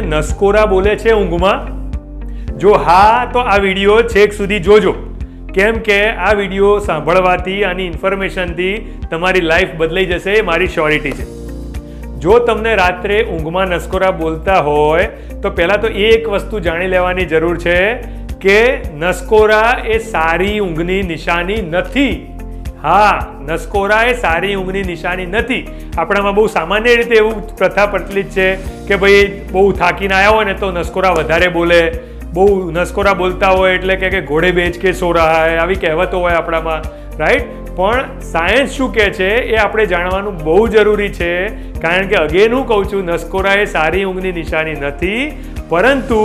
નસકોરા બોલે છે ઊંઘમાં? જો હા તો આ વિડીયો છેક સુધી જોજો, કેમ કે આ વિડીયો સાંભળવાથી આની ઇન્ફોર્મેશનથી તમારી લાઈફ બદલાઈ જશે, એ મારી શ્યોરિટી છે. જો તમને રાત્રે ઊંઘમાં નસકોરા બોલતા હોય તો પહેલાં તો એ એક વસ્તુ જાણી લેવાની જરૂર છે કે નસકોરા એ સારી ઊંઘની નિશાની નથી. હા, નસકોરા એ સારી ઊંઘની નિશાની નથી. આપણામાં બહુ સામાન્ય રીતે એવું પ્રથા પ્રચલિત છે કે ભાઈ બહુ થાકીને આવ્યા હોય ને તો નસકોરા વધારે બોલે, બહુ નસકોરા બોલતા હોય એટલે કે ઘોડે બેચ કે સો રહા હૈ, આવી કહેવતો હોય આપણામાં, રાઈટ? પણ સાયન્સ શું કહે છે એ આપણે જાણવાનું બહુ જરૂરી છે, કારણ કે અગેન હું કહું છું, નસકોરા એ સારી ઊંઘની નિશાની નથી, પરંતુ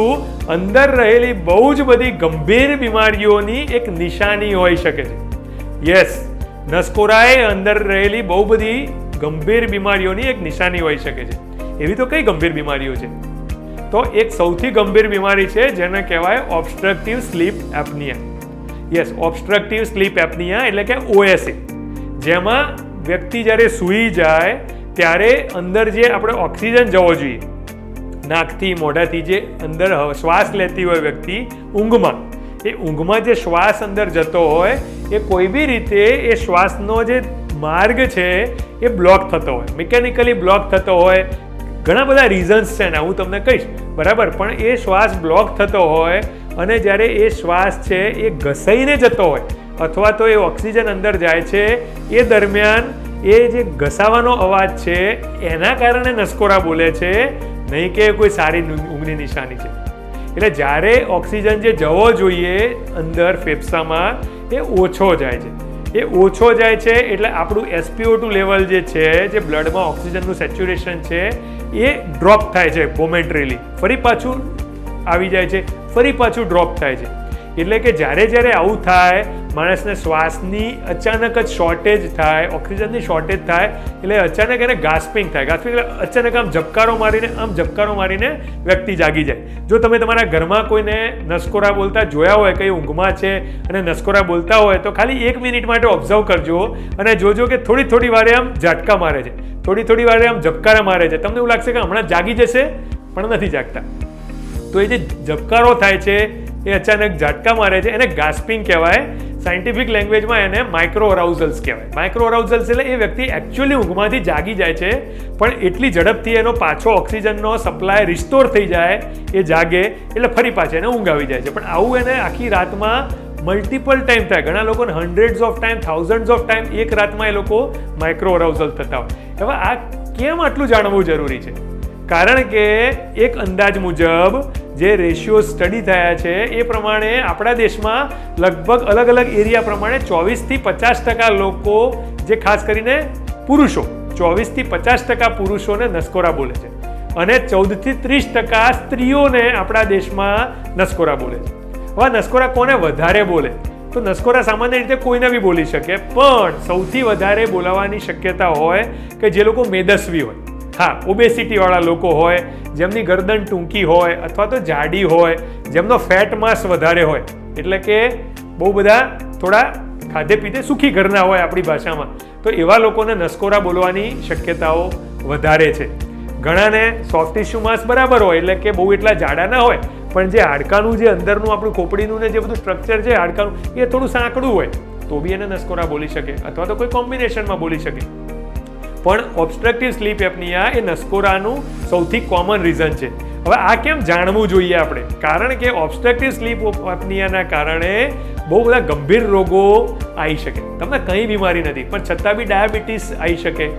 અંદર રહેલી બહુ જ બધી ગંભીર બીમારીઓની એક નિશાની હોઈ શકે છે. યસ, નસકોરા એ અંદર રહેલી બહુ બધી ગંભીર બીમારીઓની એક નિશાની હોઈ શકે છે. એવી તો કઈ ગંભીર બીમારીઓ છે? તો એક સૌથી ગંભીર બીમારી છે જેને કહેવાય obstructive sleep apnea. Yes, obstructive sleep apnea એટલે કે OSA, જેમાં વ્યક્તિ જ્યારે સૂઈ જાય ત્યારે અંદર જે આપણે ઓક્સિજન જવો જોઈએ નાકથી મોઢાથી, જે અંદર શ્વાસ લેતી હોય વ્યક્તિ ઊંઘમાં, એ ઊંઘમાં જે શ્વાસ અંદર જતો હોય એ કોઈ બી રીતે એ શ્વાસનો જે માર્ગ છે એ બ્લોક થતો હોય, મિકેનિકલી બ્લોક થતો હોય. ઘણા બધા રીઝન્સ છે ને, હું તમને કહીશ, બરાબર? પણ એ શ્વાસ બ્લોક થતો હોય અને જ્યારે એ શ્વાસ છે એ ઘસાઈને જતો હોય અથવા તો એ ઓક્સિજન અંદર જાય છે, એ દરમિયાન એ જે ઘસાવાનો અવાજ છે એના કારણે નસકોરા બોલે છે, નહીં કે કોઈ સારી ઊંઘની નિશાની છે. એટલે જ્યારે ઓક્સિજન જે જવો જોઈએ અંદર ફેફસામાં એ ઓછો જાય છે, એ ઓછો જાય છે એટલે આપણું SpO2 લેવલ જે છે, જે બ્લડમાં ઓક્સિજનનું સેચ્યુરેશન છે, એ ડ્રોપ થાય છે મોમેન્ટરીલી, ફરી પાછું આવી જાય છે, ફરી પાછું ડ્રોપ થાય છે. એટલે કે જ્યારે આવું થાય, માણસને શ્વાસની અચાનક જ શોર્ટેજ થાય, ઓક્સિજનની શોર્ટેજ થાય, એટલે અચાનક એને ગાસ્પિંગ થાય. ગાસ્પિંગ એટલે અચાનક આમ ઝબકારો મારીને વ્યક્તિ જાગી જાય. જો તમે તમારા ઘરમાં કોઈને નસકોરા બોલતા જોયા હોય, કઈ ઊંઘમાં છે અને નસકોરા બોલતા હોય, તો ખાલી 1 મિનિટ માટે ઓબ્ઝર્વ કરજો અને જોજો કે થોડી વારે આમ ઝાટકા મારે છે, થોડી વારે આમ ઝબકારા મારે છે. તમને એવું લાગશે કે હમણાં જાગી જશે, પણ નથી જાગતા. તો એ જે ઝબકારો થાય છે, એ અચાનક ઝાટકા મારે છે, એને ગાસ્પિંગ કહેવાય. સાયન્ટિફિક લેંગ્વેજમાં એને માઇક્રો અરાઉઝલ્સ કહેવાય. માઇક્રો અરાઉઝલ્સ એટલે એ વ્યક્તિ એકચ્યુઅલી ઊંઘમાંથી જાગી જાય છે, પણ એટલી ઝડપથી એનો પાછો ઓક્સિજનનો સપ્લાય રિસ્ટોર થઈ જાય, એ જાગે એટલે ફરી પાછા એને ઊંઘ આવી જાય છે. પણ આવું એને આખી રાતમાં મલ્ટિપલ ટાઈમ થાય. ઘણા લોકોને hundreds of time, thousands of time એક રાતમાં એ લોકો માઇક્રો અરાઉઝલ થતા હોય. હવે આ કેમ આટલું જાણવું જરૂરી છે? કારણ કે એક અંદાજ મુજબ જે રેશિયો સ્ટડી થયા છે એ પ્રમાણે આપણા દેશમાં લગભગ અલગ અલગ એરિયા પ્રમાણે 24થી 50% લોકો, જે ખાસ કરીને પુરુષો, 24થી 50% પુરુષોને નસકોરા બોલે છે અને 14થી 30% સ્ત્રીઓને આપણા દેશમાં નસકોરા બોલે છે. હવે નસકોરા કોને વધારે બોલે? તો નસકોરા સામાન્ય રીતે કોઈને બી બોલી શકે, પણ સૌથી વધારે બોલાવાની શક્યતા હોય કે જે લોકો મેદસ્વી હોય. હા, ઓબેસિટીવાળા લોકો હોય, જેમની ગરદન ટૂંકી હોય અથવા તો જાડી હોય, જેમનો ફેટ માસ વધારે હોય, એટલે કે બહુ બધા થોડા ખાધે પીધે સુખી ઘરના હોય આપણી ભાષામાં, તો એવા લોકોને નસકોરા બોલવાની શક્યતાઓ વધારે છે. ઘણાને સોફ્ટ ટિશ્યુ માસ બરાબર હોય, એટલે કે બહુ એટલા જાડા ના હોય, પણ જે હાડકાનું જે અંદરનું આપણું ખોપડીનું ને જે બધું સ્ટ્રક્ચર છે હાડકાનું, એ થોડું સાંકડું હોય, તો બી એને નસકોરા બોલી શકે અથવા તો કોઈ કોમ્બિનેશનમાં બોલી શકે. પણ ઓબ્સ્ટ્રક્ટિવ સ્લીપ એપનિયા એ નસકોરાનું સૌથી કોમન રીઝન છે. હવે આ કેમ જાણવું જોઈએ આપણે? કારણ કે ઓબ્સ્ટ્રક્ટિવ સ્લીપ એપનિયાના કારણે બહુ બધા ગંભીર રોગો આવી શકે. તમને કંઈ બીમારી નથી, પણ છતાં બી ડાયાબિટીસ આવી શકે,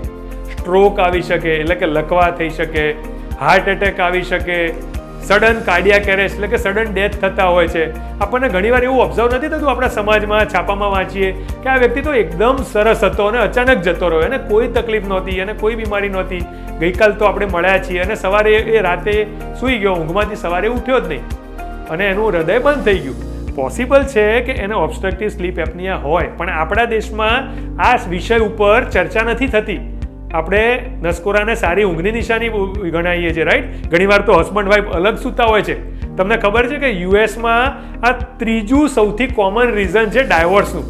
સ્ટ્રોક આવી શકે એટલે કે લકવા થઈ શકે, હાર્ટ એટેક આવી શકે, સડન કાર્ડિયાક એરેસ્ટ એટલે કે સડન ડેથ થતા હોય છે. આપણને ઘણીવાર એવું ઓબ્ઝર્વ નથી થતું, આપણા સમાજમાં છાપામાં વાંચીએ કે આ વ્યક્તિ તો એકદમ સરસ હતો અને અચાનક જતો રહ્યો, એને કોઈ તકલીફ નહોતી, એને કોઈ બીમારી નહોતી, ગઈકાલ તો આપણે મળ્યા છીએ અને સવારે એ રાતે સૂઈ ગયો, ઊંઘમાંથી સવારે ઉઠ્યો જ નહીં અને એનું હૃદય બંધ થઈ ગયું. પોસિબલ છે કે એને ઓબ્સ્ટ્રક્ટિવ સ્લીપ એપનિયા હોય, પણ આપણા દેશમાં આ વિષય ઉપર ચર્ચા નથી થતી. આપણે નસકોરાને સારી ઊંઘની નિશાની ગણાવીએ છીએ, રાઈટ? ઘણીવાર તો હસબન્ડ વાઈફ અલગ સૂતા હોય છે. તમને ખબર છે કે યુએસમાં આ ત્રીજું સૌથી કોમન રીઝન છે ડાયવોર્સનું.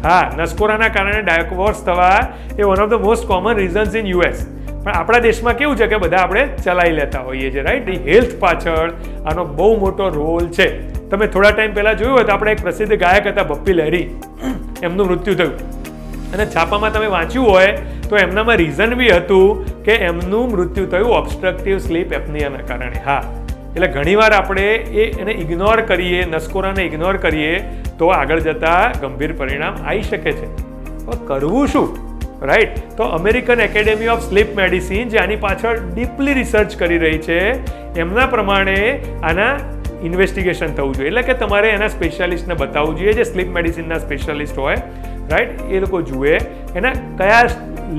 હા, નસકોરાના કારણે ડાયવોર્સ થવા એ one of the most common reasons in US. પણ આપણા દેશમાં કેવું છે કે બધા આપણે ચલાવી લેતા હોઈએ છીએ, રાઈટ? હેલ્થ પાછળ આનો બહુ મોટો રોલ છે. તમે થોડા ટાઈમ પહેલાં જોયું હોય તો આપણે એક પ્રસિદ્ધ ગાયક હતા બપ્પી લહેરી, એમનું મૃત્યુ થયું અને છાપામાં તમે વાંચ્યું હોય તો એમનામાં રીઝન બી હતું કે એમનું મૃત્યુ થયું ઓબ્સ્ટ્રક્ટિવ સ્લીપ એપ્નિયાના કારણે. હા, એટલે ઘણીવાર આપણે એને ઇગ્નોર કરીએ, નસકોરાને ઇગ્નોર કરીએ તો આગળ જતાં ગંભીર પરિણામ આવી શકે છે. હવે કરવું શું, રાઈટ? તો American academy of sleep medicine જે આની પાછળ ડીપલી રિસર્ચ કરી રહી છે, એમના પ્રમાણે આના ઇન્વેસ્ટિગેશન થવું જોઈએ. એટલે કે તમારે એના સ્પેશિયાલિસ્ટને બતાવવું જોઈએ, જે સ્લીપ મેડિસિનના સ્પેશિયાલિસ્ટ હોય, રાઈટ? એ લોકો જુએ એના કયા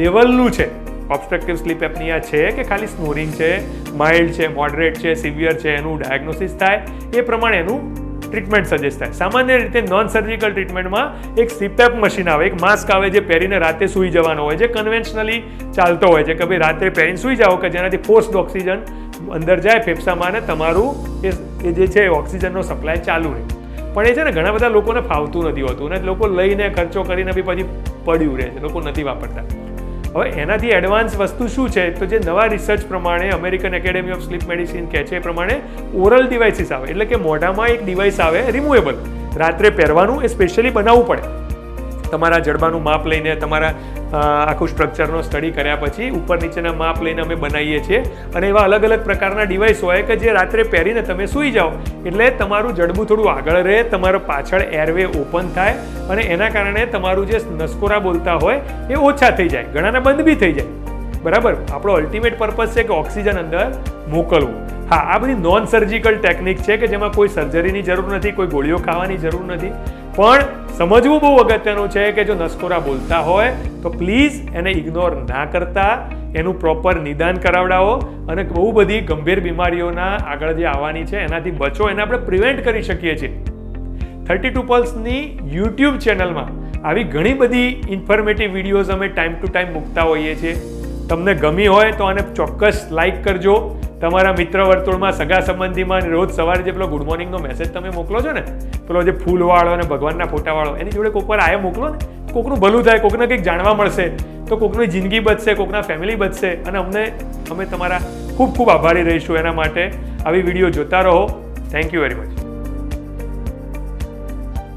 લેવલનું છે, ઓબ્સ્ટ્રક્ટિવ સ્લીપ એપ્નિયા છે કે ખાલી સ્નોરિંગ છે, માઇલ્ડ છે, મોડરેટ છે, સિવિયર છે, એનું ડાયગ્નોસિસ થાય, એ પ્રમાણે એનું ટ્રીટમેન્ટ સજેસ્ટ થાય. સામાન્ય રીતે નોન સર્જિકલ ટ્રીટમેન્ટમાં એક સીપેપ મશીન આવે, એક માસ્ક આવે જે પહેરીને રાતે સૂઈ જવાનો હોય, જે કન્વેન્શનલી ચાલતો હોય છે કે ભાઈ રાત્રે પહેરીને સૂઈ જાઓ કે જેનાથી ફોર્સ્ડ ઓક્સિજન અંદર જાય ફેફસામાં અને તમારું એ જે છે ઓક્સિજનનો સપ્લાય ચાલુ રહે. પણ એ છે ને ઘણા બધા લોકોને ફાવતું નથી હોતું ને લોકો લઈને ખર્ચો કરીને બી પછી પડ્યું રહે છે, લોકો નથી વાપરતા. હવે એનાથી એડવાન્સ વસ્તુ શું છે? તો જે નવા રિસર્ચ પ્રમાણે American academy of sleep medicine કહે છે એ પ્રમાણે ઓરલ ડિવાઇસીસ આવે, એટલે કે મોઢામાં એક ડિવાઇસ આવે રિમૂવેબલ, રાત્રે પહેરવાનું, એ સ્પેશિયલી બનાવવું પડે. તમારા જડબાનું માપ લઈને, તમારા આખું સ્ટ્રક્ચરનો સ્ટડી કર્યા પછી ઉપર નીચેના માપ લઈને અમે બનાવીએ છીએ અને એવા અલગ અલગ પ્રકારના ડિવાઇસ હોય કે જે રાત્રે પહેરીને તમે સૂઈ જાઓ એટલે તમારું જડબું થોડું આગળ રહે, તમારો પાછળ એરવે ઓપન થાય અને એના કારણે તમારું જે નસકોરા બોલતા હોય એ ઓછા થઈ જાય, ઘણાના બંધ બી થઈ જાય. બરાબર? આપણો અલ્ટિમેટ પર્પઝ છે કે ઓક્સિજન અંદર મોકલવું. હા, આ બધી નોન સર્જિકલ ટેકનિક છે કે જેમાં કોઈ સર્જરીની જરૂર નથી, કોઈ ગોળીઓ ખાવાની જરૂર નથી. પણ સમજવું બહુ અગત્યનું છે કે જો નસકોરા બોલતા હોય તો પ્લીઝ એને ઇગ્નોર ના કરતા, એનું પ્રોપર નિદાન કરાવડાવો અને બહુ બધી ગંભીર બીમારીઓના આગળ જે આવવાની છે એનાથી બચો. એને આપણે પ્રિવેન્ટ કરી શકીએ છીએ. 32 પલ્સની યુટ્યુબ ચેનલમાં આવી ઘણી બધી ઇન્ફોર્મેટિવ વિડીયોઝ અમે ટાઈમ ટુ ટાઈમ મૂકતા હોઈએ છીએ. તમને ગમી હોય તો આને ચોક્કસ લાઈક કરજો. તમારા મિત્ર વર્તુળમાં, સગા સંબંધીમાં રોજ સવારે જે પેલો ગુડ મોર્નિંગનો મેસેજ તમે મોકલો છો ને, પેલો જે ફૂલવાળો અને ભગવાનના ફોટાવાળો, એની જોડે કોઈક વાર આયે મોકલો ને, કોકનું ભલું થાય, કોકને કંઈક જાણવા મળશે, તો કોકની જિંદગી બચશે, કોકના ફેમિલી બચશે અને અમે તમારા ખૂબ ખૂબ આભારી રહીશું. એના માટે આવી વિડીયો જોતા રહો. Thank you very much.